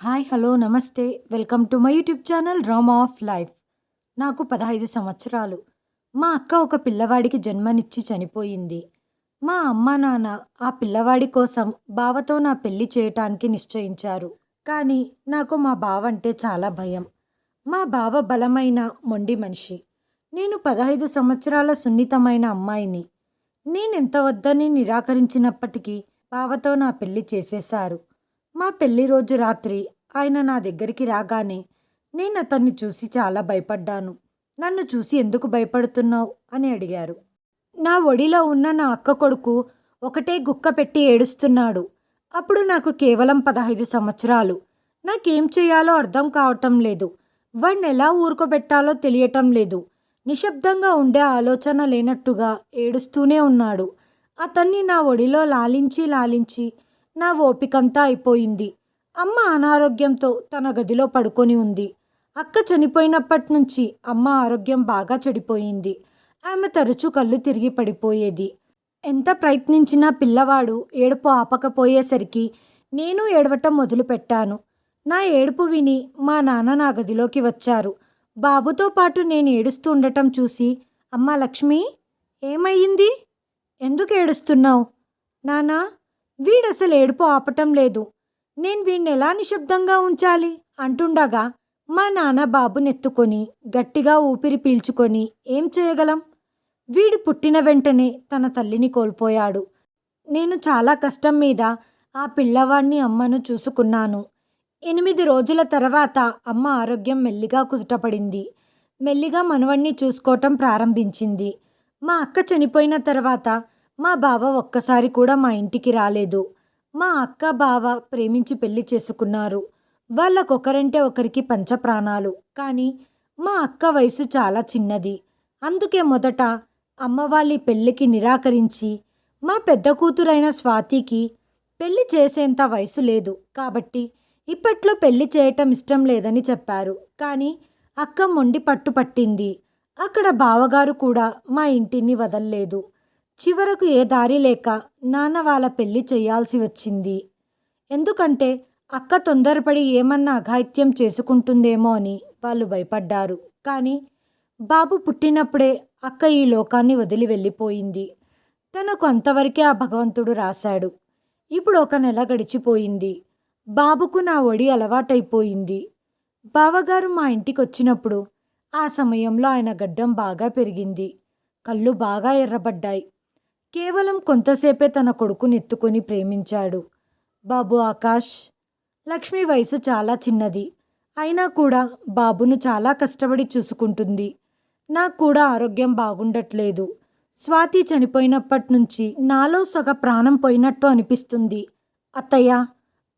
Hi hello నమస్తే welcome to my YouTube channel drama of life. నాకు 15 సంవత్సరాలు. మా అక్క ఒక పిల్లవాడికి జన్మనిచ్చి చనిపోయింది. మా అమ్మ నాన్న ఆ పిల్లవాడి కోసం బావతో నా పెళ్లి చేయటానికి నిశ్చయించారు. కానీ నాకు మా బావ అంటే చాలా భయం. మా బావ బలమైన మొండి మనిషి. నేను 15 సంవత్సరాల సున్నితమైన అమ్మాయిని. నేనెంత వద్దని నిరాకరించినప్పటికీ బావతో నా పెళ్లి చేసేశారు. మా పెళ్లి రోజు రాత్రి ఆయన నా దగ్గరికి రాగానే నేను అతన్ని చూసి చాలా భయపడ్డాను. నన్ను చూసి ఎందుకు భయపడుతున్నావు అని అడిగారు. నా ఒడిలో ఉన్న నా అక్క కొడుకు ఒకటే గుక్క పెట్టి ఏడుస్తున్నాడు. అప్పుడు నాకు కేవలం 15 సంవత్సరాలు. నాకేం చేయాలో అర్థం కావటం లేదు. వాణ్ణి ఎలా ఊరుకోబెట్టాలో తెలియటం లేదు. నిశ్శబ్దంగా ఉండే ఆలోచన లేనట్టుగా ఏడుస్తూనే ఉన్నాడు. అతన్ని నా ఒడిలో లాలించి లాలించి నా ఓపికంతా అయిపోయింది. అమ్మ అనారోగ్యంతో తన గదిలో పడుకొని ఉంది. అక్క చనిపోయినప్పటి నుంచి అమ్మ ఆరోగ్యం బాగా చెడిపోయింది. ఆమె తరచూ కళ్ళు తిరిగి పడిపోయేది. ఎంత ప్రయత్నించినా పిల్లవాడు ఏడుపు ఆపకపోయేసరికి నేను ఏడవటం మొదలుపెట్టాను. నా ఏడుపు విని మా నాన్న నా గదిలోకి వచ్చారు. బాబుతో పాటు నేను ఏడుస్తూ ఉండటం చూసి, అమ్మా లక్ష్మి, ఏమయ్యింది? ఎందుకు ఏడుస్తున్నావు? నానా, వీడసలు ఏడుపు ఆపటం లేదు. నేను వీణ్ణి ఎలా నిశ్శబ్దంగా ఉంచాలి అంటుండగా మా నాన్న బాబునెత్తుకొని గట్టిగా ఊపిరి పీల్చుకొని ఏం చేయగలం? వీడు పుట్టిన వెంటనే తన తల్లిని కోల్పోయాడు. నేను చాలా కష్టం మీద ఆ పిల్లవాడిని అమ్మను చూసుకున్నాను. 8 రోజుల తర్వాత అమ్మ ఆరోగ్యం మెల్లిగా కుదుటపడింది. మెల్లిగా మనవణ్ణి చూసుకోవటం ప్రారంభించింది. మా అక్క చనిపోయిన తర్వాత మా బావ ఒక్కసారి కూడా మా ఇంటికి రాలేదు. మా అక్క బావ ప్రేమించి పెళ్లి చేసుకున్నారు. వాళ్ళకొకరంటే ఒకరికి పంచప్రాణాలు. కానీ మా అక్క వయసు చాలా చిన్నది. అందుకే మొదట అమ్మ వాళ్ళ పెళ్ళికి నిరాకరించి మా పెద్ద కూతురైన స్వాతికి పెళ్లి చేసేంత వయసు లేదు కాబట్టి ఇప్పట్లో పెళ్లి చేయటం ఇష్టం లేదని చెప్పారు. కానీ అక్క మొండి పట్టు పట్టింది. అక్కడ బావగారు కూడా మా ఇంటిని వదల్లేదు. చివరకు ఏ దారి లేక నాన్న వాళ్ళ పెళ్లి చేయాల్సి వచ్చింది. ఎందుకంటే అక్క తొందరపడి ఏమన్నా అఘాయిత్యం చేసుకుంటుందేమో అని వాళ్ళు భయపడ్డారు. కానీ బాబు పుట్టినప్పుడే అక్క ఈ లోకాన్ని వదిలి వెళ్ళిపోయింది. తనకు అంతవరకే ఆ భగవంతుడు రాశాడు. ఇప్పుడు 1 నెల గడిచిపోయింది. బాబుకు నా ఒడి అలవాటైపోయింది. బావగారు మా ఇంటికి వచ్చినప్పుడు ఆ సమయంలో ఆయన గడ్డం బాగా పెరిగింది. కళ్ళు బాగా ఎర్రబడ్డాయి. కేవలం కొంతసేపే తన కొడుకుని ఎత్తుకొని ప్రేమించాడు. బాబు ఆకాష్. లక్ష్మి వయసు చాలా చిన్నది. అయినా కూడా బాబును చాలా కష్టపడి చూసుకుంటుంది. నాకు కూడా ఆరోగ్యం బాగుండట్లేదు. స్వాతి చనిపోయినప్పటి నుంచి నాలో సగ ప్రాణం పోయినట్టు అనిపిస్తుంది. అత్తయ్య,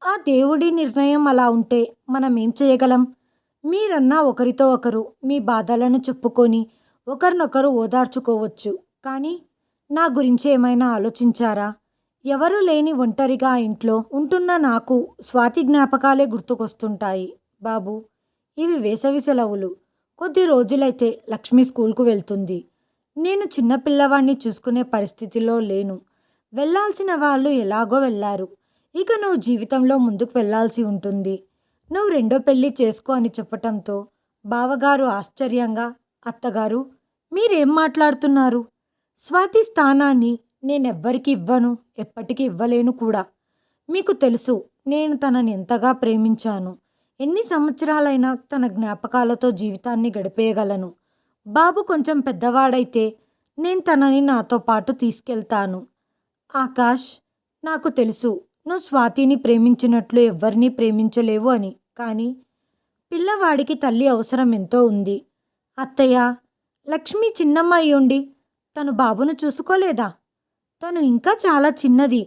ఆ దేవుడి నిర్ణయం అలా ఉంటే మనం ఏం చేయగలం? మీరన్నా ఒకరితో ఒకరు మీ బాధలను చెప్పుకొని ఒకరినొకరు ఓదార్చుకోవచ్చు. కానీ నా గురించి ఏమైనా ఆలోచించారా? ఎవరూ లేని ఒంటరిగా ఆ ఇంట్లో ఉంటున్న నాకు స్వాతి జ్ఞాపకాలే గుర్తుకొస్తుంటాయి. బాబు, ఇవి వేసవి సెలవులు. కొద్ది రోజులైతే లక్ష్మి స్కూల్కు వెళ్తుంది. నేను చిన్న పిల్లవాడిని చూసుకునే పరిస్థితిలో లేను. వెళ్ళాల్సిన వాళ్ళు ఎలాగో వెళ్ళారు. ఇక నువ్వు జీవితంలో ముందుకు వెళ్ళాల్సి ఉంటుంది. నువ్వు రెండో పెళ్లి చేసుకో అని చెప్పటంతో బావగారు ఆశ్చర్యంగా, అత్తగారు, మీరేం మాట్లాడుతున్నారు? స్వాతి స్థానాన్ని నేనెవ్వరికి ఇవ్వను, ఎప్పటికీ ఇవ్వలేను కూడా. మీకు తెలుసు నేను తనని ఎంతగా ప్రేమించాను. ఎన్ని సంవత్సరాలైనా తన జ్ఞాపకాలతో జీవితాన్ని గడిపేయగలను. బాబు కొంచెం పెద్దవాడైతే నేను తనని నాతో పాటు తీసుకెళ్తాను. ఆకాష్, నాకు తెలుసు నువ్వు స్వాతిని ప్రేమించినట్లు ఎవ్వరినీ ప్రేమించలేవు అని. కానీ పిల్లవాడికి తల్లి అవసరం ఎంతో ఉంది. అత్తయ్య, లక్ష్మి చిన్నమ్మాయి ఉండి తను బాబును చూసుకోలేదా? తను ఇంకా చాలా చిన్నది.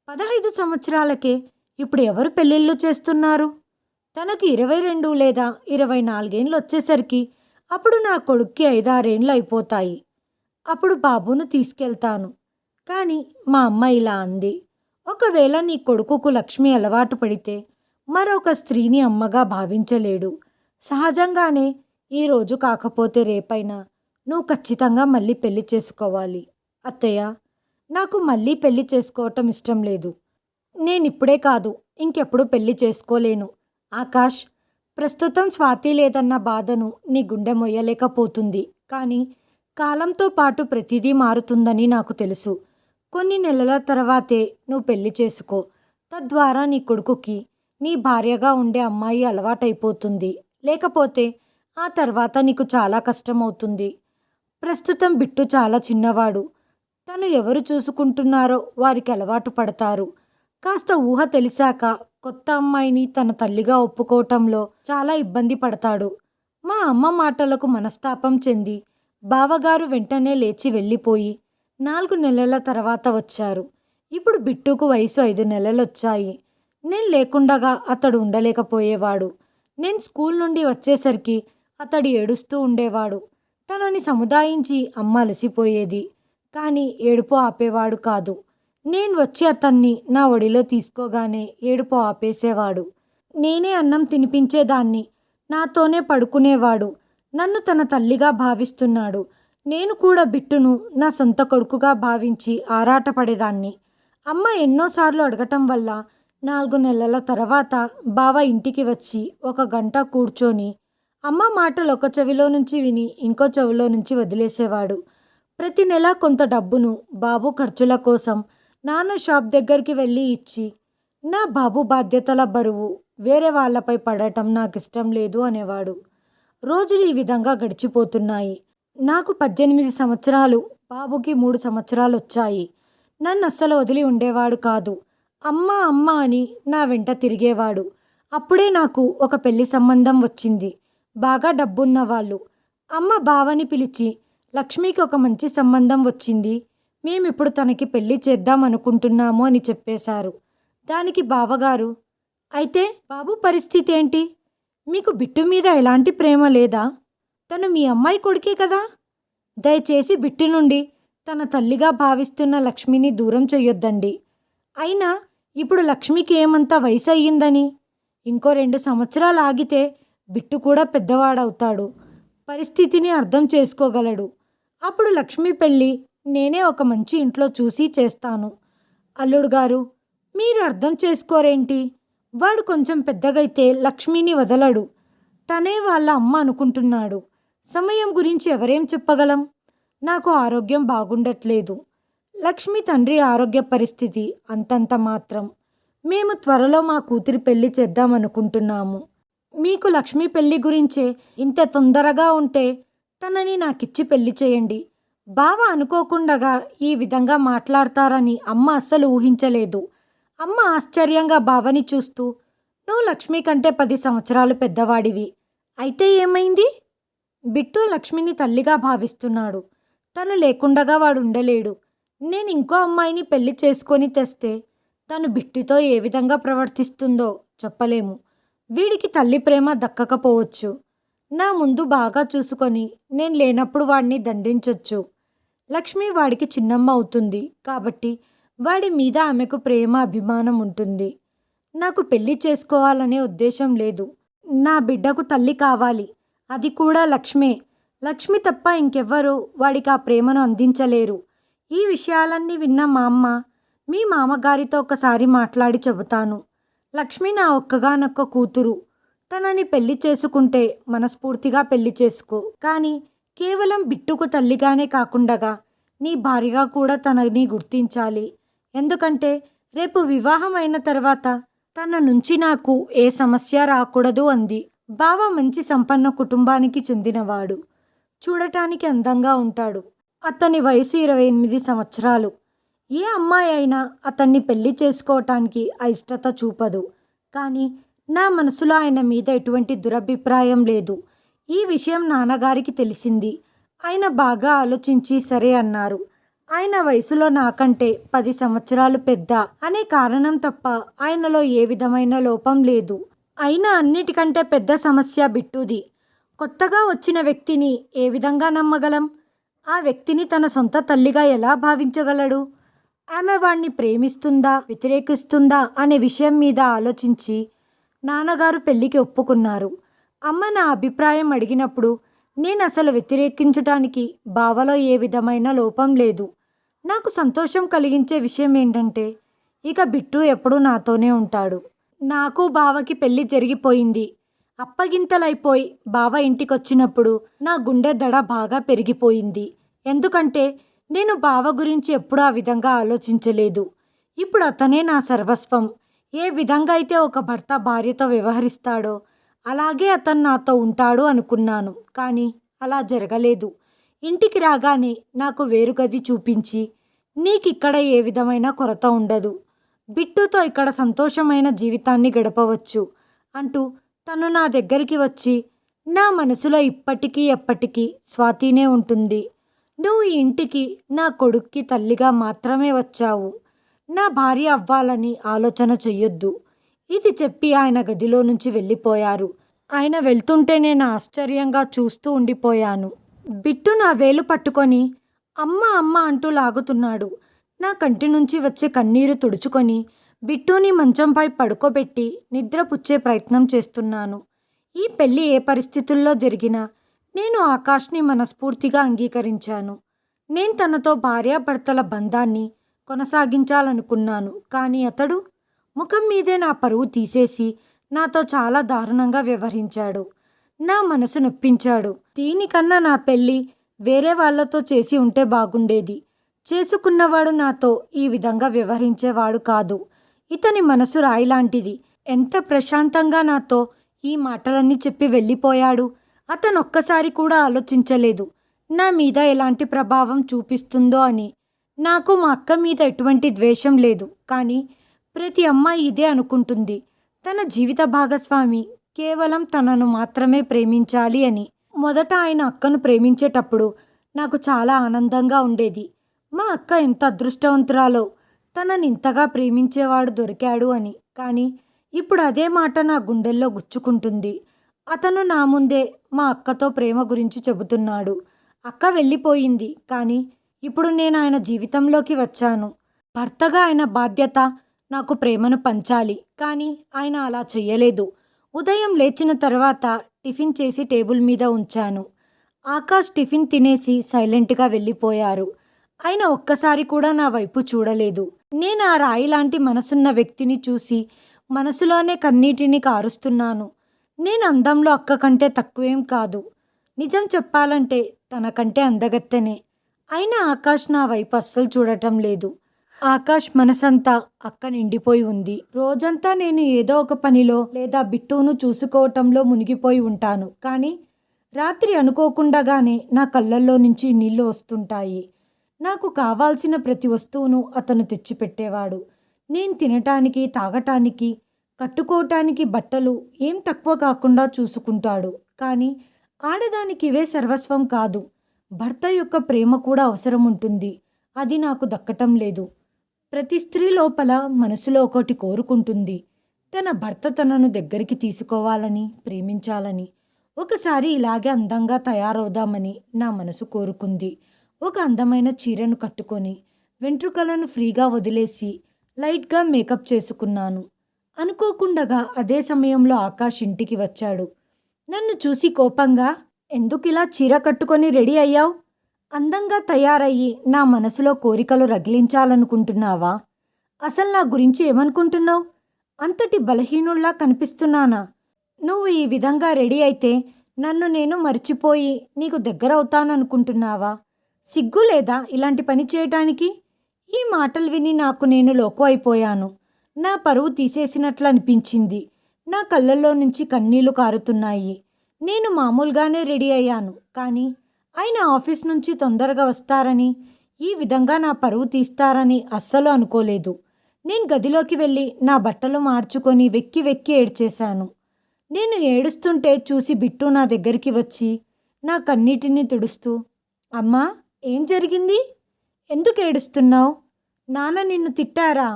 15 సంవత్సరాలకే ఇప్పుడు ఎవరు పెళ్ళిళ్ళు చేస్తున్నారు? తనకు 22 లేదా 24 ఏండ్లు వచ్చేసరికి అప్పుడు నా కొడుక్కి 5-6 ఏండ్లు అయిపోతాయి. అప్పుడు బాబును తీసుకెళ్తాను. కానీ మా అమ్మ ఇలా అంది. ఒకవేళ నీ కొడుకుకు లక్ష్మి అలవాటు పడితే మరొక స్త్రీని అమ్మగా భావించలేడు. సహజంగానే ఈరోజు కాకపోతే రేపైనా నువ్వు ఖచ్చితంగా మళ్ళీ పెళ్లి చేసుకోవాలి. అత్తయ్య, నాకు మళ్ళీ పెళ్లి చేసుకోవటం ఇష్టం లేదు. నేనిప్పుడే కాదు, ఇంకెప్పుడు పెళ్లి చేసుకోలేను. ఆకాష్, ప్రస్తుతం స్వాతి లేదన్న బాధను నీ గుండె మొయ్యలేకపోతుంది. కానీ కాలంతో పాటు ప్రతిదీ మారుతుందని నాకు తెలుసు. కొన్ని నెలల తర్వాతే నువ్వు పెళ్లి చేసుకో. తద్వారా నీ కొడుకుకి నీ భార్యగా ఉండే అమ్మాయి అలవాటైపోతుంది. లేకపోతే ఆ తర్వాత నీకు చాలా కష్టమవుతుంది. ప్రస్తుతం బిట్టు చాలా చిన్నవాడు. తను ఎవరు చూసుకుంటున్నారో వారికి అలవాటు పడతారు. కాస్త ఊహ తెలిసాక కొత్త అమ్మాయిని తన తల్లిగా ఒప్పుకోవటంలో చాలా ఇబ్బంది పడతాడు. మా అమ్మ మాటలకు మనస్తాపం చెంది బావగారు వెంటనే లేచి వెళ్ళిపోయి 4 నెలల తర్వాత వచ్చారు. ఇప్పుడు బిట్టుకు వయసు 5 నెలలొచ్చాయి. నేను లేకుండగా అతడు ఉండలేకపోయేవాడు. నేను స్కూల్ నుండి వచ్చేసరికి అతడు ఏడుస్తూ ఉండేవాడు. తనని సముదాయించి అమ్మ అలసిపోయేది. కానీ ఏడుపు ఆపేవాడు కాదు. నేను వచ్చి అతన్ని నా ఒడిలో తీసుకోగానే ఏడుపు ఆపేసేవాడు. నేనే అన్నం తినిపించేదాన్ని. నాతోనే పడుకునేవాడు. నన్ను తన తల్లిగా భావిస్తున్నాడు. నేను కూడా బిట్టును నా సొంత కొడుకుగా భావించి ఆరాటపడేదాన్ని. అమ్మ ఎన్నోసార్లు అడగటం వల్ల 4 నెలల తర్వాత బావ ఇంటికి వచ్చి 1 గంట కూర్చొని అమ్మ మాటలు ఒక చెవిలో నుంచి విని ఇంకో చెవిలో నుంచి వదిలేసేవాడు. ప్రతి నెల కొంత డబ్బును బాబు ఖర్చుల కోసం నాన్న షాప్ దగ్గరికి వెళ్ళి ఇచ్చి, నా బాబు బాధ్యతల బరువు వేరే వాళ్ళపై పడటం నాకు ఇష్టం లేదు అనేవాడు. రోజులు ఈ విధంగా గడిచిపోతున్నాయి. నాకు 18 సంవత్సరాలు, బాబుకి 3 సంవత్సరాలు వచ్చాయి. నన్ను అస్సలు వదిలి ఉండేవాడు కాదు. అమ్మ అమ్మ అని నా వెంట తిరిగేవాడు. అప్పుడే నాకు ఒక పెళ్లి సంబంధం వచ్చింది. బాగా డబ్బున్న వాళ్ళు. అమ్మ బావని పిలిచి, లక్ష్మికి ఒక మంచి సంబంధం వచ్చింది, మేమిప్పుడు తనకి పెళ్లి చేద్దాం అనుకుంటున్నాము అని చెప్పేశారు. దానికి బావగారు, అయితే బాబు పరిస్థితి ఏంటి? మీకు బిట్టు మీద ఎలాంటి ప్రేమ లేదా? తను మీ అమ్మాయి కొడుకే కదా. దయచేసి బిట్టు నుండి తన తల్లిగా భావిస్తున్న లక్ష్మిని దూరం చెయ్యొద్దండి. అయినా ఇప్పుడు లక్ష్మికి ఏమంత వయసు అయ్యిందని? ఇంకో 2 సంవత్సరాలు ఆగితే బిట్టు కూడా పెద్దవాడవుతాడు. పరిస్థితిని అర్థం చేసుకోగలడు. అప్పుడు లక్ష్మి పెళ్ళి నేనే ఒక మంచి ఇంట్లో చూసి చేస్తాను. అల్లుడు గారు, మీరు అర్థం చేసుకోరేంటి? వాడు కొంచెం పెద్దగైతే లక్ష్మిని వదలడు. తనే వాళ్ళ అమ్మ అనుకుంటున్నాడు. సమయం గురించి ఎవరేం చెప్పగలం? నాకు ఆరోగ్యం బాగుండట్లేదు. లక్ష్మి తండ్రి ఆరోగ్య పరిస్థితి అంతంత మాత్రం. మేము త్వరలో మా కూతురి పెళ్లి చేద్దామనుకుంటున్నాము. మీకు లక్ష్మి పెళ్లి గురించే ఇంత తొందరగా ఉంటే తనని నాకిచ్చి పెళ్లి చేయండి. బావ అనుకోకుండగా ఈ విధంగా మాట్లాడతారని అమ్మ అస్సలు ఊహించలేదు. అమ్మ ఆశ్చర్యంగా బావని చూస్తూ, నువ్వు లక్ష్మి కంటే 10 సంవత్సరాలు పెద్దవాడివి. అయితే ఏమైంది? బిట్టు లక్ష్మిని తల్లిగా భావిస్తున్నాడు. తను లేకుండగా వాడు ఉండలేడు. నేను ఇంకో అమ్మాయిని పెళ్లి చేసుకొని తెస్తే తను బిట్టుతో ఏ విధంగా ప్రవర్తిస్తుందో చెప్పలేము. వీడికి తల్లి ప్రేమ దక్కకపోవచ్చు. నా ముందు బాగా చూసుకొని నేను లేనప్పుడు వాడిని దండించొచ్చు. లక్ష్మి వాడికి చిన్నమ్మ అవుతుంది కాబట్టి వాడి మీద ఆమెకు ప్రేమ అభిమానం ఉంటుంది. నాకు పెళ్లి చేసుకోవాలనే ఉద్దేశం లేదు. నా బిడ్డకు తల్లి కావాలి. అది కూడా లక్ష్మే. లక్ష్మి తప్ప ఇంకెవ్వరూ వాడికి ఆ ప్రేమను అందించలేరు. ఈ విషయాలన్నీ విన్న మా అమ్మ, మీ మామగారితో ఒకసారి మాట్లాడి చెబుతాను. లక్ష్మి నా ఒక్కగానొక్క కూతురు. తనని పెళ్లి చేసుకుంటే మనస్ఫూర్తిగా పెళ్లి చేసుకో. కానీ కేవలం బిట్టుకు తల్లిగానే కాకుండగా నీ భార్యగా కూడా తనని గుర్తించాలి. ఎందుకంటే రేపు వివాహం అయిన తర్వాత తన నుంచి నాకు ఏ సమస్య రాకూడదు అంది. బావ మంచి సంపన్న కుటుంబానికి చెందినవాడు. చూడటానికి అందంగా ఉంటాడు. అతని వయసు 28 సంవత్సరాలు. ఏ అమ్మాయి అయినా అతన్ని పెళ్లి చేసుకోవటానికి అయిష్టత చూపదు. కానీ నా మనసులో ఆయన మీద ఎటువంటి దురభిప్రాయం లేదు. ఈ విషయం నాన్నగారికి తెలిసింది. ఆయన బాగా ఆలోచించి సరే అన్నారు. ఆయన వయసులో నాకంటే 10 సంవత్సరాలు పెద్ద అనే కారణం తప్ప ఆయనలో ఏ విధమైన లోపం లేదు. అయినా అన్నిటికంటే పెద్ద సమస్య బిట్టుది. కొత్తగా వచ్చిన వ్యక్తిని ఏ విధంగా నమ్మగలం? ఆ వ్యక్తిని తన సొంత తల్లిగా ఎలా భావించగలడు? ఆమె వాణ్ణి ప్రేమిస్తుందా, వ్యతిరేకిస్తుందా అనే విషయం మీద ఆలోచించి నాన్నగారు పెళ్లికి ఒప్పుకున్నారు. అమ్మ నా అభిప్రాయం అడిగినప్పుడు నేను అసలు వ్యతిరేకించటానికి బావలో ఏ విధమైన లోపం లేదు. నాకు సంతోషం కలిగించే విషయం ఏంటంటే ఇక బిట్టు ఎప్పుడూ నాతోనే ఉంటాడు. నాకు బావకి పెళ్లి జరిగిపోయింది. అప్పగింతలైపోయి బావ ఇంటికొచ్చినప్పుడు నా గుండె దడ బాగా పెరిగిపోయింది. ఎందుకంటే నేను బావ గురించి ఎప్పుడూ ఆ విధంగా ఆలోచించలేదు. ఇప్పుడు అతనే నా సర్వస్వం. ఏ విధంగా అయితే ఒక భర్త భార్యతో వ్యవహరిస్తాడో అలాగే అతను నాతో ఉంటాడు అనుకున్నాను. కానీ అలా జరగలేదు. ఇంటికి రాగానే నాకు వేరు గది చూపించి, నీకిక్కడ ఏ విధమైన కొరత ఉండదు. బిట్టుతో ఇక్కడ సంతోషమైన జీవితాన్ని గడపవచ్చు అంటూ తను నా దగ్గరికి వచ్చి, నా మనసులో ఇప్పటికీ ఎప్పటికీ స్వాతినే ఉంటుంది. నువ్వు ఈ ఇంటికి నా కొడుక్కి తల్లిగా మాత్రమే వచ్చావు. నా భార్య అవ్వాలని ఆలోచన చెయ్యొద్దు. ఇది చెప్పి ఆయన గదిలో నుంచి వెళ్ళిపోయారు. ఆయన వెళ్తుంటే నేను ఆశ్చర్యంగా చూస్తూ ఉండిపోయాను. బిట్టు నా వేలు పట్టుకొని అమ్మ అమ్మ అంటూ లాగుతున్నాడు. నా కంటి నుంచి వచ్చే కన్నీరు తుడుచుకొని బిట్టుని మంచంపై పడుకోబెట్టి నిద్రపుచ్చే ప్రయత్నం చేస్తున్నాను. ఈ పెళ్ళి ఏ పరిస్థితుల్లో జరిగినా నేను ఆకాష్ని మనస్ఫూర్తిగా అంగీకరించాను. నేను తనతో భార్యాభర్తల బంధాన్ని కొనసాగించాలనుకున్నాను. కానీ అతడు ముఖం మీదే నా పరువు తీసేసి నాతో చాలా దారుణంగా వ్యవహరించాడు. నా మనసు నొప్పించాడు. దీనికన్నా నా పెళ్ళి వేరే వాళ్ళతో చేసి ఉంటే బాగుండేది. చేసుకున్నవాడు నాతో ఈ విధంగా వ్యవహరించేవాడు కాదు. ఇతని మనసు రాయిలాంటిది. ఎంత ప్రశాంతంగా నాతో ఈ మాటలన్నీ చెప్పి వెళ్ళిపోయాడు. అతను ఒక్కసారి కూడా ఆలోచించలేదు నా మీద ఎలాంటి ప్రభావం చూపిస్తుందో అని. నాకు మా అక్క మీద ఎటువంటి ద్వేషం లేదు. కానీ ప్రతి అమ్మాయి ఇదే అనుకుంటుంది, తన జీవిత భాగస్వామి కేవలం తనను మాత్రమే ప్రేమించాలి అని. మొదట ఆయన అక్కను ప్రేమించేటప్పుడు నాకు చాలా ఆనందంగా ఉండేది. మా అక్క ఎంత అదృష్టవంతురాలో, తనని ఇంతగా ప్రేమించేవాడు దొరికాడు అని. కానీ ఇప్పుడు అదే మాట నా గుండెల్లో గుచ్చుకుంటుంది. అతను నా ముందే మా అక్కతో ప్రేమ గురించి చెబుతున్నాడు. అక్క వెళ్ళిపోయింది, కానీ ఇప్పుడు నేను ఆయన జీవితంలోకి వచ్చాను. భర్తగా ఆయన బాధ్యత నాకు ప్రేమను పంచాలి. కానీ ఆయన అలా చెయ్యలేదు. ఉదయం లేచిన తర్వాత టిఫిన్ చేసి టేబుల్ మీద ఉంచాను. ఆకాష్ టిఫిన్ తినేసి సైలెంట్గా వెళ్ళిపోయారు. ఆయన ఒక్కసారి కూడా నా వైపు చూడలేదు. నేను ఆ రాయి లాంటి మనసున్న వ్యక్తిని చూసి మనసులోనే కన్నీటిని కారుస్తున్నాను. నేను అందంలో అక్క కంటే తక్కువేం కాదు. నిజం చెప్పాలంటే తనకంటే అందగత్తెనే. అయినా ఆకాష్ నా వైపు అస్సలు చూడటం లేదు. ఆకాష్ మనసంతా అక్క నిండిపోయి ఉంది. రోజంతా నేను ఏదో ఒక పనిలో లేదా బిట్టును చూసుకోవటంలో మునిగిపోయి ఉంటాను. కానీ రాత్రి అనుకోకుండానే నా కళ్ళల్లో నుంచి నీళ్లు వస్తుంటాయి. నాకు కావాల్సిన ప్రతి వస్తువును అతను తెచ్చిపెట్టేవాడు. నేను తినటానికి, తాగటానికి, కట్టుకోవటానికి బట్టలు ఏం తక్కువ కాకుండా చూసుకుంటాడు. కానీ ఆడదానికి ఇవే సర్వస్వం కాదు. భర్త యొక్క ప్రేమ కూడా అవసరం ఉంటుంది. అది నాకు దక్కటం లేదు. ప్రతి స్త్రీ లోపల మనసులో ఒకటి కోరుకుంటుంది, తన భర్త తనను దగ్గరికి తీసుకోవాలని, ప్రేమించాలని. ఒకసారి ఇలాగే అందంగా తయారవుదామని నా మనసు కోరుకుంది. ఒక అందమైన చీరను కట్టుకొని వెంట్రుకలను ఫ్రీగా వదిలేసి లైట్గా మేకప్ చేసుకున్నాను. అనుకోకుండగా అదే సమయంలో ఆకాష్ ఇంటికి వచ్చాడు. నన్ను చూసి కోపంగా, ఎందుకు ఇలా చీర కట్టుకొని రెడీ అయ్యావు? అందంగా తయారయ్యి నా మనసులో కోరికలు రగిలించాలనుకుంటున్నావా? అసలు నా గురించి ఏమనుకుంటున్నావు? అంతటి బలహీనుల్లా కనిపిస్తున్నానా? నువ్వు ఈ విధంగా రెడీ అయితే నన్ను నేను మర్చిపోయి నీకు దగ్గరవుతాననుకుంటున్నావా? సిగ్గు లేదా ఇలాంటి పని చేయటానికి? ఈ మాటలు విని నాకు నేను లోకు అయిపోయాను. నా పరువు తీసేసినట్లు అనిపించింది. నా కళ్ళల్లో నుంచి కన్నీళ్లు కారుతున్నాయి. నేను మామూలుగానే రెడీ అయ్యాను. కానీ ఆయన ఆఫీస్ నుంచి తొందరగా వస్తారని, ఈ విధంగా నా పరువు తీస్తారని అస్సలు అనుకోలేదు. నేను గదిలోకి వెళ్ళి నా బట్టలు మార్చుకొని వెక్కి వెక్కి ఏడ్చేశాను. నేను ఏడుస్తుంటే చూసి బిట్టు నా దగ్గరికి వచ్చి నా కన్నీటిని తుడుస్తూ, అమ్మా, ఏం జరిగింది? ఎందుకు ఏడుస్తున్నావు? నాన్న నిన్ను తిట్టారా?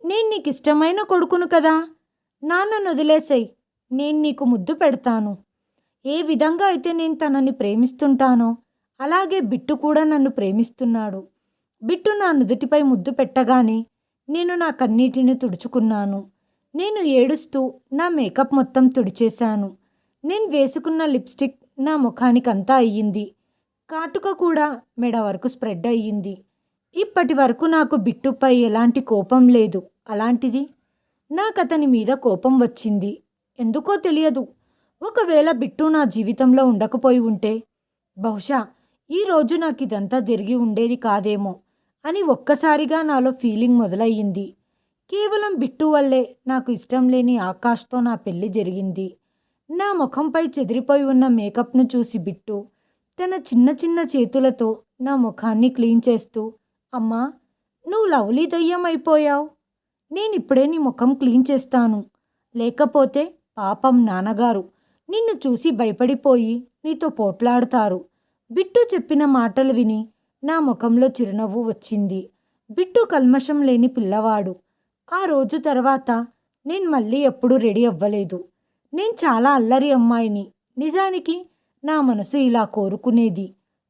నేను నీకు ఇష్టమైన కొడుకును కదా. నాన్నను వదిలేసేయ్, నేను నీకు ముద్దు పెడతాను. ఏ విధంగా అయితే నేను తనని ప్రేమిస్తుంటానో అలాగే బిట్టు కూడా నన్ను ప్రేమిస్తున్నాడు. బిట్టు నా నుదుటిపై ముద్దు పెట్టగానే నేను నా కన్నీటిని తుడుచుకున్నాను. నేను ఏడుస్తూ నా మేకప్ మొత్తం తుడిచేశాను. నేను వేసుకున్న లిప్స్టిక్ నా ముఖానికంతా అయ్యింది. కాటుక కూడా మెడ వరకు స్ప్రెడ్ అయ్యింది. ఇప్పటి వరకు నాకు బిట్టుపై ఎలాంటి కోపం లేదు. అలాంటిది నాకతని మీద కోపం వచ్చింది. ఎందుకో తెలియదు. ఒకవేళ బిట్టు నా జీవితంలో ఉండకపోయి ఉంటే బహుశా ఈరోజు నాకిదంతా జరిగి ఉండేది కాదేమో అని ఒక్కసారిగా నాలో ఫీలింగ్ మొదలయ్యింది. కేవలం బిట్టు వల్లే నాకు ఇష్టం లేని ఆకాష్తో నా పెళ్లి జరిగింది. నా ముఖంపై చెదిరిపోయి ఉన్న మేకప్ను చూసి బిట్టు తన చిన్న చిన్న చేతులతో నా ముఖాన్ని క్లీన్ చేస్తూ, అమ్మా, నువ్వు లవ్లీ దయ్యం అయిపోయావు. నేనిప్పుడే నీ ముఖం క్లీన్ చేస్తాను. లేకపోతే పాపం నాన్నగారు నిన్ను చూసి భయపడిపోయి నీతో పోట్లాడుతారు. బిట్టు చెప్పిన మాటలు విని నా ముఖంలో చిరునవ్వు వచ్చింది. బిట్టు కల్మషం లేని పిల్లవాడు. ఆ రోజు తర్వాత నేను మళ్ళీ ఎప్పుడూ రెడీ అవ్వలేదు. నేను చాలా అల్లరి అమ్మాయిని. నిజానికి నా మనసు ఇలా కోరుకునేది.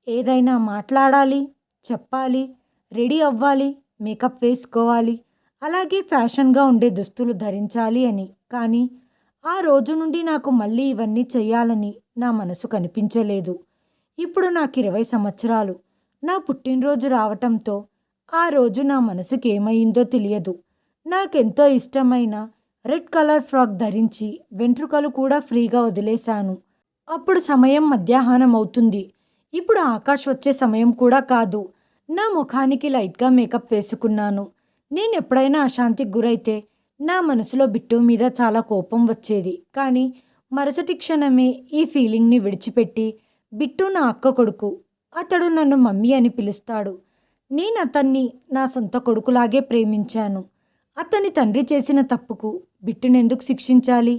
ఏదైనా మాట్లాడాలి, చెప్పాలి, రెడీ అవ్వాలి, మేకప్ వేసుకోవాలి, అలాగే ఫ్యాషన్గా ఉండే దుస్తులు ధరించాలి అని. కానీ ఆ రోజు నుండి నాకు మళ్ళీ ఇవన్నీ చెయ్యాలని నా మనసు కనిపించలేదు. ఇప్పుడు నాకు 20 సంవత్సరాలు. నా పుట్టినరోజు రావటంతో ఆ రోజు నా మనసుకి ఏమైందో తెలియదు. నాకెంతో ఇష్టమైన రెడ్ కలర్ ఫ్రాక్ ధరించి వెంట్రుకలు కూడా ఫ్రీగా వదిలేశాను. అప్పుడు సమయం మధ్యాహ్నం అవుతుంది. ఇప్పుడు ఆకాష్ వచ్చే సమయం కూడా కాదు. నా ముఖానికి లైట్గా మేకప్ వేసుకున్నాను. నేను ఎప్పుడైనా అశాంతికి గురైతే నా మనసులో బిట్టు మీద చాలా కోపం వచ్చేది. కానీ మరుసటి క్షణమే ఈ ఫీలింగ్ని విడిచిపెట్టి, బిట్టు నా అక్క కొడుకు. అతడు నన్ను మమ్మీ అని పిలుస్తాడు. నేను అతన్ని నా సొంత కొడుకులాగే ప్రేమించాను. అతని తండ్రి చేసిన తప్పుకు బిట్టునెందుకు శిక్షించాలి?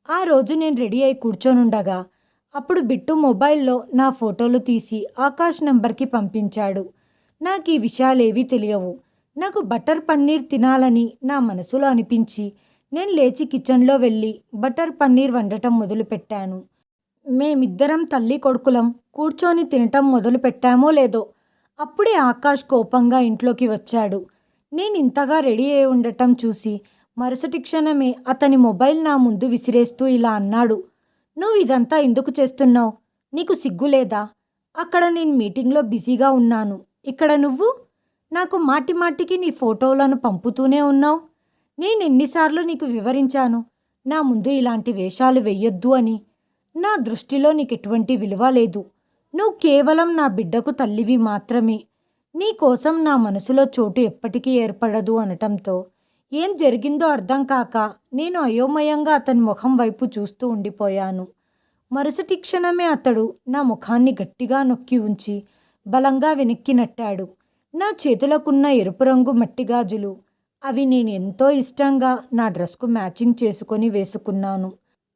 ఆ రోజు నేను రెడీ అయి కూర్చొనుండగా అప్పుడు బిట్టు మొబైల్లో నా ఫోటోలు తీసి ఆకాష్ నంబర్కి పంపించాడు. నాకు ఈ విషయాలేవీ తెలియవు. నాకు బటర్ పన్నీర్ తినాలని నా మనసులో అనిపించి నేను లేచి కిచెన్లో వెళ్ళి బటర్ పన్నీర్ వండటం మొదలుపెట్టాను. మేమిద్దరం తల్లి కొడుకులం కూర్చొని తినటం మొదలు పెట్టామో లేదో అప్పుడే ఆకాష్ కోపంగా ఇంట్లోకి వచ్చాడు. నేను ఇంతగా రెడీ అయి ఉండటం చూసి మరుసటి క్షణమే అతని మొబైల్ నా ముందు విసిరేస్తూ ఇలా అన్నాడు, నువ్వు ఇదంతా ఎందుకు చేస్తున్నావు? నీకు సిగ్గులేదా? అక్కడ నేను మీటింగ్లో బిజీగా ఉన్నాను. ఇక్కడ నువ్వు నాకు మాటి మాటికి నీ ఫోటోలను పంపుతూనే ఉన్నావు. నేను ఎన్నిసార్లు నీకు వివరించాను నా ముందు ఇలాంటి వేషాలు వెయ్యొద్దు అని. నా దృష్టిలో నీకు ఎటువంటి విలువ లేదు. నువ్వు కేవలం నా బిడ్డకు తల్లివి మాత్రమే. నీ కోసం నా మనసులో చోటు ఎప్పటికీ ఏర్పడదు అనటంతో ఏం జరిగిందో అర్థం కాక నేను అయోమయంగా అతని ముఖం వైపు చూస్తూ ఉండిపోయాను. మరుసటి క్షణమే అతడు నా ముఖాన్ని గట్టిగా నొక్కి ఉంచి బలంగా వెనక్కి నట్టాడు. నా చేతులకున్న ఎరుపు రంగు మట్టి గాజులు, అవి నేను ఎంతో ఇష్టంగా నా డ్రెస్కు మ్యాచింగ్ చేసుకొని వేసుకున్నాను.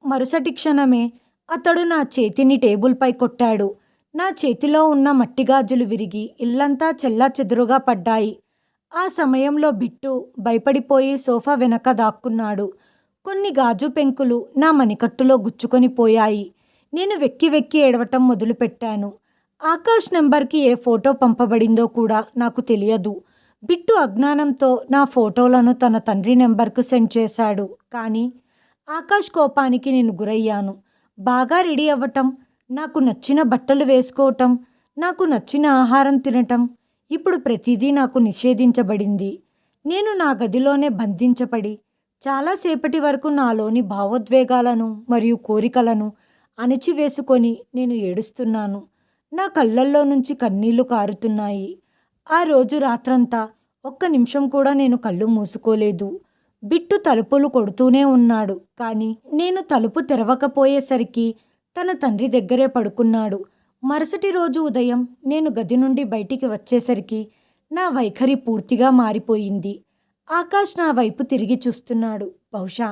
మరుసటి క్షణమే అతడు నా చేతిని టేబుల్పై కొట్టాడు. నా చేతిలో ఉన్న మట్టి గాజులు విరిగి ఇల్లంతా చెల్లాచెదురుగా పడ్డాయి. ఆ సమయంలో బిట్టు భయపడిపోయి సోఫా వెనక దాక్కున్నాడు. కొన్ని గాజు పెంకులు నా మణికట్టులో గుచ్చుకొని పోయాయి. నేను వెక్కి వెక్కి ఏడవటం మొదలుపెట్టాను. ఆకాష్ నెంబర్కి ఏ ఫోటో పంపబడిందో కూడా నాకు తెలియదు. బిట్టు అజ్ఞానంతో నా ఫోటోలను తన తండ్రి నెంబర్కు సెండ్ చేశాడు. కానీ ఆకాష్ కోపానికి నేను గురయ్యాను. బాగా రెడీ అవ్వటం, నాకు నచ్చిన బట్టలు వేసుకోవటం, నాకు నచ్చిన ఆహారం తినటం, ఇప్పుడు ప్రతిదీ నాకు నిషేధించబడింది. నేను నా గదిలోనే బంధించబడి చాలాసేపటి వరకు నాలోని భావోద్వేగాలను మరియు కోరికలను అణిచివేసుకొని నేను ఏడుస్తున్నాను. నా కళ్ళల్లో నుంచి కన్నీళ్లు కారుతున్నాయి. ఆ రోజు రాత్రంతా ఒక్క నిమిషం కూడా నేను కళ్ళు మూసుకోలేదు. బిట్టు తలుపులు కొడుతూనే ఉన్నాడు. కానీ నేను తలుపు తెరవకపోయేసరికి తన తండ్రి దగ్గరే పడుకున్నాడు. మరుసటి రోజు ఉదయం నేను గది నుండి బయటికి వచ్చేసరికి నా వైఖరి పూర్తిగా మారిపోయింది. ఆకాష్ నా వైపు తిరిగి చూస్తున్నాడు. బహుశా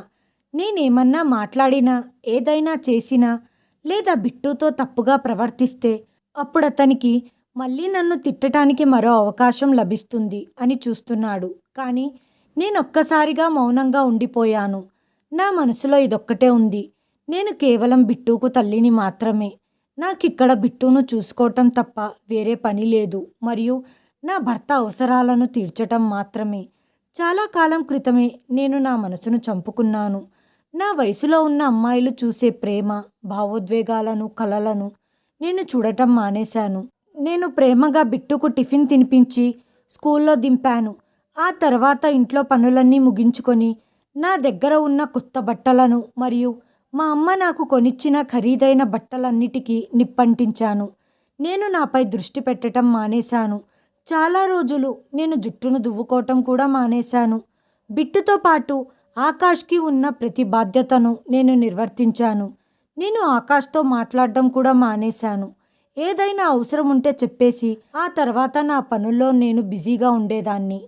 నేనేమన్నా మాట్లాడినా, ఏదైనా చేసినా లేదా బిట్టుతో తప్పుగా ప్రవర్తిస్తే అప్పుడు అతనికి మళ్ళీ నన్ను తిట్టడానికి మరో అవకాశం లభిస్తుంది అని చూస్తున్నాడు. కానీ నేనొక్కసారిగా మౌనంగా ఉండిపోయాను. నా మనసులో ఇదొక్కటే ఉంది, నేను కేవలం బిట్టుకు తల్లిని మాత్రమే. నాకిక్కడ బిట్టును చూసుకోవటం తప్ప వేరే పని లేదు, మరియు నా భర్త అవసరాలను తీర్చటం మాత్రమే. చాలా కాలం క్రితమే నేను నా మనసును చంపుకున్నాను. నా వయసులో ఉన్న అమ్మాయిలు చూసే ప్రేమ, భావోద్వేగాలను, కలలను నేను చూడటం మానేశాను. నేను ప్రేమగా బిట్టుకు టిఫిన్ తినిపించి స్కూల్లో దింపాను. ఆ తర్వాత ఇంట్లో పనులన్నీ ముగించుకొని నా దగ్గర ఉన్న కొత్త బట్టలను మరియు మా అమ్మ నాకు కొనిచ్చిన ఖరీదైన బట్టలన్నిటికీ నిప్పంటించాను. నేను నాపై దృష్టి పెట్టటం మానేశాను. చాలా రోజులు నేను జుట్టును దువ్వుకోవటం కూడా మానేశాను. బిట్టుతో పాటు ఆకాష్కి ఉన్న ప్రతి బాధ్యతను నేను నిర్వర్తించాను. నేను ఆకాష్తో మాట్లాడడం కూడా మానేశాను. ఏదైనా అవసరం ఉంటే చెప్పేసి ఆ తర్వాత నా పనుల్లో నేను బిజీగా ఉండేదాన్ని.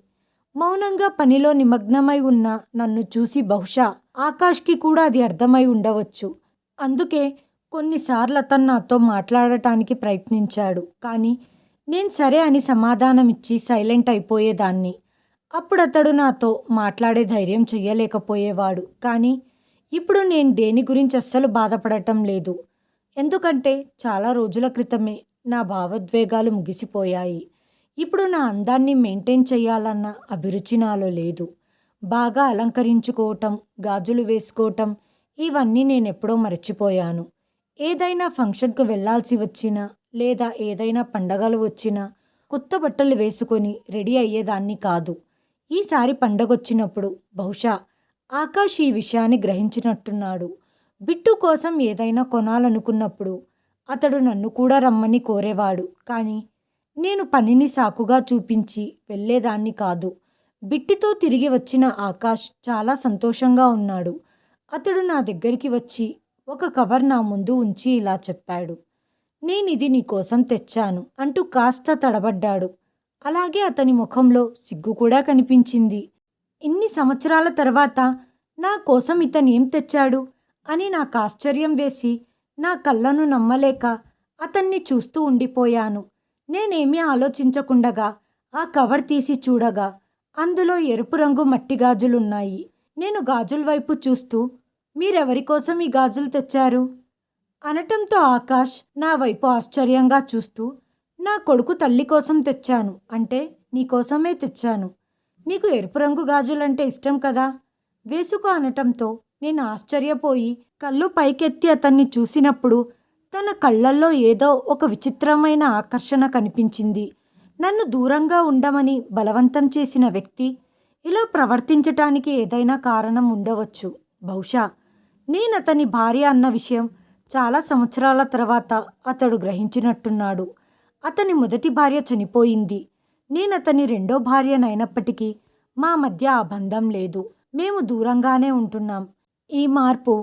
మౌనంగా పనిలో నిమగ్నమై ఉన్న నన్ను చూసి బహుశా ఆకాష్కి కూడా అది అర్థమై ఉండవచ్చు. అందుకే కొన్నిసార్లు అతను నాతో మాట్లాడటానికి ప్రయత్నించాడు. కానీ నేను సరే అని సమాధానమిచ్చి సైలెంట్ అయిపోయేదాన్ని. అప్పుడు అతడు నాతో మాట్లాడే ధైర్యం చెయ్యలేకపోయేవాడు. కానీ ఇప్పుడు నేను దేని గురించి అస్సలు బాధపడటం లేదు. ఎందుకంటే చాలా రోజుల క్రితమే నా భావోద్వేగాలు ముగిసిపోయాయి. ఇప్పుడు నా అందాన్ని మెయింటైన్ చేయాలన్న అభిరుచి నాలో లేదు. బాగా అలంకరించుకోవటం, గాజులు వేసుకోవటం ఇవన్నీ నేనెప్పుడో మర్చిపోయాను. ఏదైనా ఫంక్షన్‌కు వెళ్ళాల్సి వచ్చినా లేదా ఏదైనా పండగలు వచ్చినా కొత్త బట్టలు వేసుకొని రెడీ అయ్యేదాన్ని కాదు. ఈసారి పండగొచ్చినప్పుడు బహుశా ఆకాష్ ఈ విషయాన్ని గ్రహించినట్టున్నాడు. బిట్టు కోసం ఏదైనా కొనాలనుకున్నప్పుడు అతడు నన్ను కూడా రమ్మని కోరేవాడు. కానీ నేను పనిని సాకుగా చూపించి వెళ్ళేదాన్ని కాదు. బిట్టితో తిరిగి వచ్చిన ఆకాష్ చాలా సంతోషంగా ఉన్నాడు. అతడు నా దగ్గరికి వచ్చి ఒక కవర్ నా ముందు ఉంచి ఇలా చెప్పాడు. నేనిది నీకోసం తెచ్చాను అంటూ కాస్త తడబడ్డాడు. అలాగే అతని ముఖంలో సిగ్గు కూడా కనిపించింది. ఇన్ని సంవత్సరాల తర్వాత నా కోసం ఇతనేం తెచ్చాడు అని నాకు ఆశ్చర్యం వేసి నా కళ్ళను నమ్మలేక అతన్ని చూస్తూ ఉండిపోయాను. నేనేమీ ఆలోచించకుండగా ఆ కవర్ తీసి చూడగా అందులో ఎరుపు రంగు మట్టి గాజులున్నాయి. నేను గాజుల వైపు చూస్తూ, మీరెవరి కోసం ఈ గాజులు తెచ్చారు అనటంతో ఆకాష్ నా వైపు ఆశ్చర్యంగా చూస్తూ, నా కొడుకు తల్లి కోసం తెచ్చాను. అంటే నీకోసమే తెచ్చాను. నీకు ఎరుపు రంగు గాజులంటే ఇష్టం కదా, వేసుకో అనటంతో నేను ఆశ్చర్యపోయి కళ్ళు పైకెత్తి అతన్ని చూసినప్పుడు తన కళ్ళల్లో ఏదో ఒక విచిత్రమైన ఆకర్షణ కనిపించింది. నన్ను దూరంగా ఉండమని బలవంతం చేసిన వ్యక్తి ఇలా ప్రవర్తించటానికి ఏదైనా కారణం ఉండవచ్చు. బహుశా నేనతని భార్య అన్న విషయం చాలా సంవత్సరాల తర్వాత అతడు గ్రహించినట్టున్నాడు. అతని మొదటి భార్య చనిపోయింది. నేనతని రెండో భార్యనైనప్పటికీ మా మధ్య ఆ బంధం లేదు. మేము దూరంగానే ఉంటున్నాం. ఈ మార్పు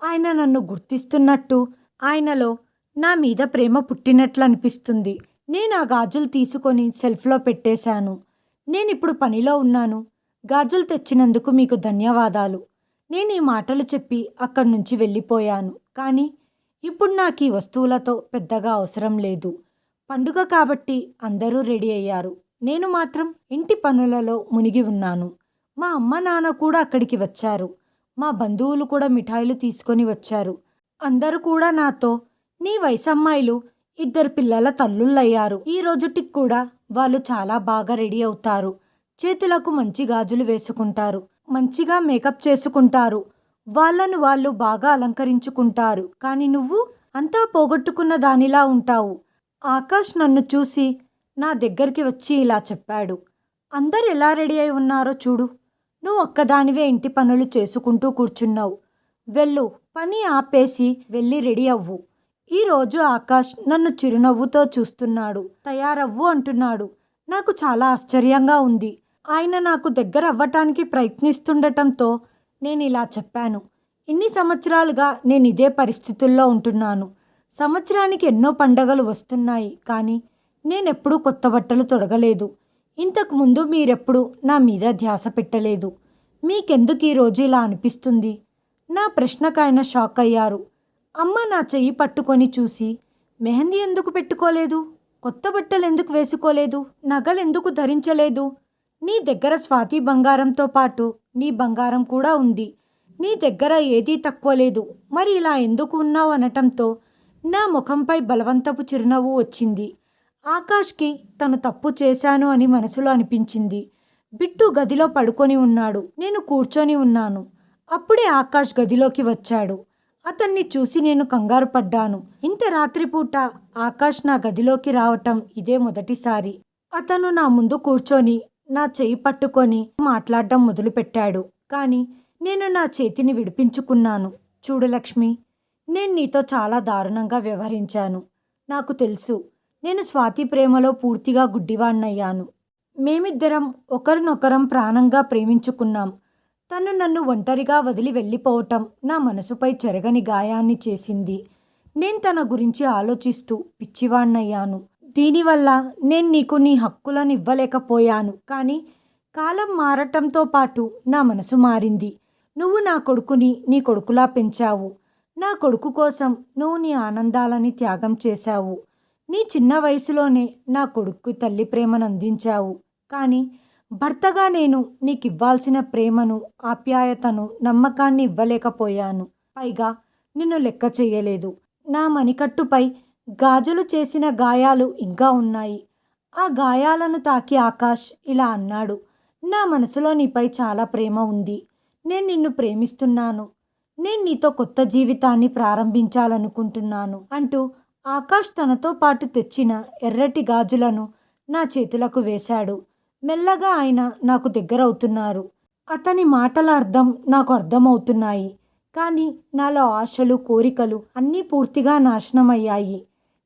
ఆయన నన్ను గుర్తిస్తున్నట్టు, ఆయనలో నా మీద ప్రేమ పుట్టినట్లు అనిపిస్తుంది. నేను ఆ గాజులు తీసుకొని సెల్ఫ్లో పెట్టేశాను. నేనిప్పుడు పనిలో ఉన్నాను. గాజులు తెచ్చినందుకు మీకు ధన్యవాదాలు. నేను ఈ మాటలు చెప్పి అక్కడి నుంచి వెళ్ళిపోయాను. కానీ ఇప్పుడు నాకు ఈ వస్తువులతో పెద్దగా అవసరం లేదు. పండుగ కాబట్టి అందరూ రెడీ అయ్యారు. నేను మాత్రం ఇంటి పనులలో మునిగి ఉన్నాను. మా అమ్మ నాన్న కూడా అక్కడికి వచ్చారు. మా బంధువులు కూడా మిఠాయిలు తీసుకొని వచ్చారు. అందరూ కూడా నాతో, నీ వయసమ్మాయిలు 2 పిల్లల తల్లుళ్ళయ్యారు. ఈ రోజుటికి కూడా వాళ్ళు చాలా బాగా రెడీ అవుతారు. చేతులకు మంచి గాజులు వేసుకుంటారు. మంచిగా మేకప్ చేసుకుంటారు. వాళ్ళను వాళ్ళు బాగా అలంకరించుకుంటారు. కానీ నువ్వు అంతా పోగొట్టుకున్న దానిలా ఉంటావు. ఆకాష్ నన్ను చూసి నా దగ్గరికి వచ్చి ఇలా చెప్పాడు. అందరు ఎలా రెడీ అయి ఉన్నారో చూడు. నువ్వు ఒక్కదానివే ఇంటి పనులు చేసుకుంటూ కూర్చున్నావు. వెళ్ళు, పని ఆపేసి వెళ్ళి రెడీ అవ్వు. ఈరోజు ఆకాష్ నన్ను చిరునవ్వుతో చూస్తున్నాడు. తయారవ్వు అంటున్నాడు. నాకు చాలా ఆశ్చర్యంగా ఉంది. ఆయన నాకు దగ్గర అవ్వటానికి ప్రయత్నిస్తుండటంతో నేను ఇలా చెప్పాను. ఇన్ని సంవత్సరాలుగా నేను ఇదే పరిస్థితుల్లో ఉంటున్నాను. సంవత్సరానికి ఎన్నో పండగలు వస్తున్నాయి. కానీ నేనెప్పుడూ కొత్త బట్టలు తొడగలేదు. ఇంతకుముందు మీరెప్పుడు నా మీద ధ్యాస పెట్టలేదు. మీకెందుకు ఈరోజు ఇలా అనిపిస్తుంది? నా ప్రశ్నకు ఆయన షాక్ అయ్యారు. అమ్మ నా చెయ్యి పట్టుకొని చూసి, మెహందీ ఎందుకు పెట్టుకోలేదు? కొత్త బట్టలు ఎందుకు వేసుకోలేదు? నగలెందుకు ధరించలేదు? నీ దగ్గర స్వాతి బంగారంతో పాటు నీ బంగారం కూడా ఉంది. నీ దగ్గర ఏదీ తక్కువ లేదు. మరి ఇలా ఎందుకు ఉన్నావు అనటంతో నా ముఖంపై బలవంతపు చిరునవ్వు వచ్చింది. ఆకాష్కి తను తప్పు చేశాను అని మనసులో అనిపించింది. బిట్టు గదిలో పడుకొని ఉన్నాడు. నేను కూర్చొని ఉన్నాను. అప్పుడే ఆకాష్ గదిలోకి వచ్చాడు. అతన్ని చూసి నేను కంగారు పడ్డాను. ఇంత రాత్రిపూట ఆకాష్ నా గదిలోకి రావటం ఇదే మొదటిసారి. అతను నా ముందు కూర్చొని నా చెయ్యి పట్టుకొని మాట్లాడడం మొదలుపెట్టాడు. కానీ నేను నా చేతిని విడిపించుకున్నాను. చూడు లక్ష్మి, నేను నీతో చాలా దారుణంగా వ్యవహరించాను. నాకు తెలుసు. నేను స్వాతి ప్రేమలో పూర్తిగా గుడ్డివాణ్ణయ్యాను. మేమిద్దరం ఒకరినొకరం ప్రాణంగా ప్రేమించుకున్నాం. తను నన్ను ఒంటరిగా వదిలి వెళ్ళిపోవటం నా మనసుపై చెరగని గాయాన్ని చేసింది. నేను తన గురించి ఆలోచిస్తూ పిచ్చివాణ్ణయ్యాను. దీనివల్ల నేను నీకు నీ హక్కులను ఇవ్వలేకపోయాను. కానీ కాలం మారటంతో పాటు నా మనసు మారింది. నువ్వు నా కొడుకుని నీ కొడుకులా పెంచావు. నా కొడుకు కోసం నువ్వు నీ ఆనందాలని త్యాగం చేశావు. నీ చిన్న వయసులోనే నా కొడుక్కు తల్లి ప్రేమను అందించావు. కానీ భర్తగా నేను నీకివ్వాల్సిన ప్రేమను, ఆప్యాయతను, నమ్మకాన్ని ఇవ్వలేకపోయాను. పైగా నిన్ను లెక్క చెయ్యలేదు. నా మణికట్టుపై గాజులు చేసిన గాయాలు ఇంకా ఉన్నాయి. ఆ గాయాలను తాకి ఆకాష్ ఇలా అన్నాడు. నా మనసులో నీపై చాలా ప్రేమ ఉంది. నేను నిన్ను ప్రేమిస్తున్నాను. నేను నీతో కొత్త జీవితాన్ని ప్రారంభించాలనుకుంటున్నాను అంటూ ఆకాష్ తనతో పాటు తెచ్చిన ఎర్రటి గాజులను నా చేతులకు వేశాడు. మెల్లగా ఆయన నాకు దగ్గరవుతున్నారు. అతని మాటల అర్థం నాకు అర్థమవుతున్నాయి. కానీ నాలో ఆశలు, కోరికలు అన్నీ పూర్తిగా నాశనమయ్యాయి.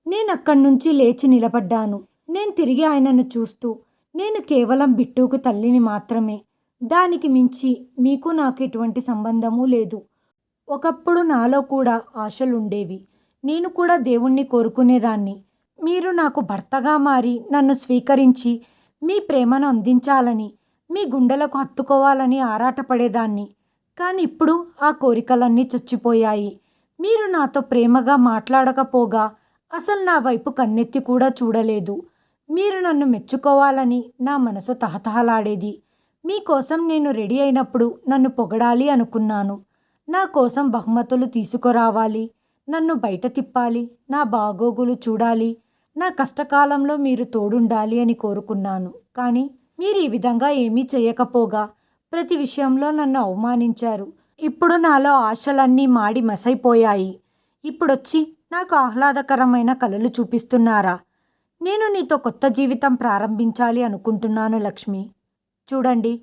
నేనక్కడి నుంచి లేచి నిలబడ్డాను. నేను తిరిగి ఆయనను చూస్తూ, నేను కేవలం బిట్టుకు తల్లిని మాత్రమే. దానికి మించి మీకు నాకు ఎటువంటి సంబంధమూ లేదు. ఒకప్పుడు నాలో కూడా ఆశలుండేవి. నేను కూడా దేవుణ్ణి కోరుకునేదాన్ని. మీరు నాకు భర్తగా మారి నన్ను స్వీకరించి మీ ప్రేమను అందించాలని, మీ గుండెలకు హత్తుకోవాలని ఆరాటపడేదాన్ని. కానీ ఇప్పుడు ఆ కోరికలన్నీ చచ్చిపోయాయి. మీరు నాతో ప్రేమగా మాట్లాడకపోగా అసలు నా వైపు కన్నెత్తి కూడా చూడలేదు. మీరు నన్ను మెచ్చుకోవాలని నా మనసు తహతహలాడేది. మీకోసం నేను రెడీ అయినప్పుడు నన్ను పొగడాలి అనుకున్నాను. నా కోసం బహుమతులు తీసుకురావాలి, నన్ను బయట తిప్పాలి, నా బాగోగులు చూడాలి, నా కష్టకాలంలో మీరు తోడుండాలి అని కోరుకున్నాను. కానీ మీరు ఈ విధంగా ఏమీ చేయకపోగా ప్రతి విషయంలో నన్ను అవమానించారు. ఇప్పుడు నాలో ఆశలన్నీ మాడి మసైపోయాయి. ఇప్పుడొచ్చి నాకు ఆహ్లాదకరమైన కలలు చూపిస్తున్నారా? నేను నీతో కొత్త జీవితం ప్రారంభించాలి అనుకుంటున్నాను లక్ష్మి. చూడండి,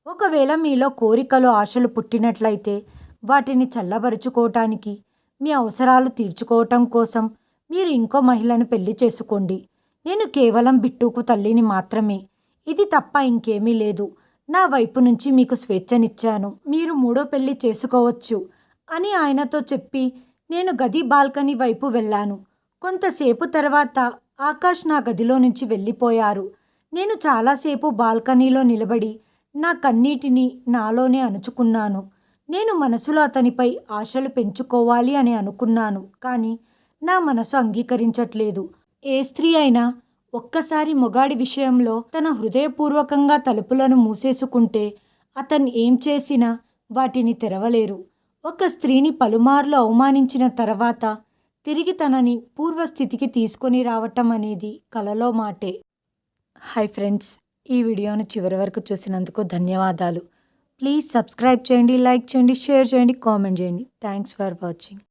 ఒకవేళ మీలో కోరికలు, ఆశలు పుట్టినట్లయితే వాటిని చల్లబరుచుకోవటానికి, మీ అవసరాలు తీర్చుకోవటం కోసం మీరు ఇంకో మహిళను పెళ్లి చేసుకోండి. నేను కేవలం బిట్టుకు తల్లిని మాత్రమే. ఇది తప్ప ఇంకేమీ లేదు. నా వైపు నుంచి మీకు స్వేచ్ఛనిచ్చాను. మీరు మూడో పెళ్లి చేసుకోవచ్చు అని ఆయనతో చెప్పి నేను గది బాల్కనీ వైపు వెళ్ళాను. కొంతసేపు తర్వాత ఆకాష్ నా గదిలో నుంచి వెళ్ళిపోయారు. నేను చాలాసేపు బాల్కనీలో నిలబడి నా కన్నీటిని నాలోనే అణుచుకున్నాను. నేను మనసులో అతనిపై ఆశలు పెంచుకోవాలి అని అనుకున్నాను. కానీ నా మనసు అంగీకరించట్లేదు. ఏ స్త్రీ అయినా ఒక్కసారి మొగాడి విషయంలో తన హృదయపూర్వకంగా తలుపులను మూసేసుకుంటే అతను ఏం చేసినా వాటిని తెరవలేరు. ఒక స్త్రీని పలుమార్లు అవమానించిన తర్వాత తిరిగి తనని పూర్వస్థితికి తీసుకొని రావటం అనేది కలలో మాటే. హాయ్ ఫ్రెండ్స్, ఈ వీడియోను చివరి వరకు చూసినందుకు ధన్యవాదాలు. ప్లీజ్ సబ్స్క్రైబ్ చేయండి, లైక్ చేయండి, షేర్ చేయండి, కామెంట్ చేయండి. Thanks for watching.